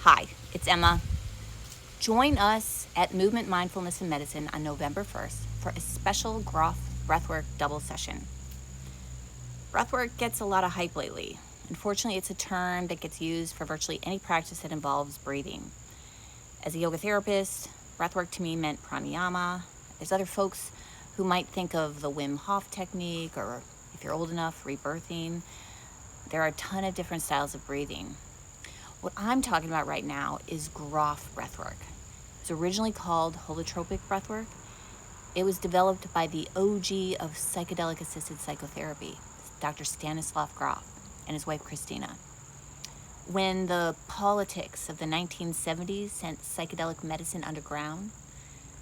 Hi, it's Emma. Join us at Movement Mindfulness Medicine on November 1st for a special Grof Breathwork double session. Breathwork gets a lot of hype lately. Unfortunately, it's a term that gets used for virtually any practice that involves breathing. As a yoga therapist, breathwork to me meant pranayama. There's other folks who might think of the Wim Hof technique, or if you're old enough, rebirthing. There are a ton of different styles of breathing. What I'm talking about right now is Grof Breathwork. It's originally called holotropic breathwork. It was developed by the OG of psychedelic-assisted psychotherapy, Dr. Stanislav Grof, and his wife Christina. When the politics of the 1970s sent psychedelic medicine underground,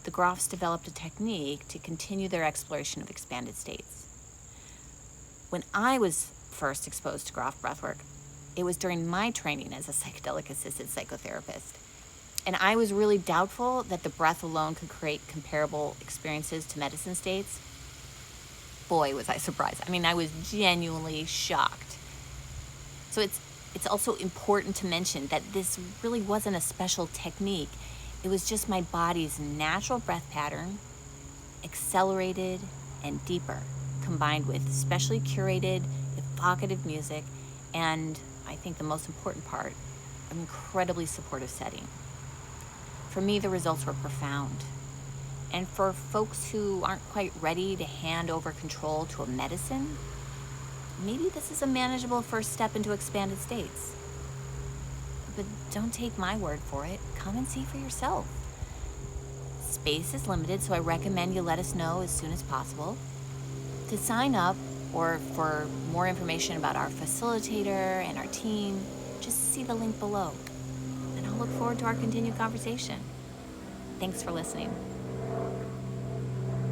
the Grofs developed a technique to continue their exploration of expanded states. When I was first exposed to Grof Breathwork, it was during my training as a psychedelic-assisted psychotherapist. And I was really doubtful that the breath alone could create comparable experiences to medicine states. Boy, was I surprised. I was genuinely shocked. So it's also important to mention that this really wasn't a special technique. It was just my body's natural breath pattern, accelerated and deeper, combined with specially curated, evocative music, and I think the most important part, an incredibly supportive setting. For me, the results were profound. And for folks who aren't quite ready to hand over control to a medicine, maybe this is a manageable first step into expanded states. But don't take my word for it. Come and see for yourself. Space is limited, so I recommend you let us know as soon as possible. To sign up or for more information about our facilitator and our team, just see the link below. And I'll look forward to our continued conversation. Thanks for listening.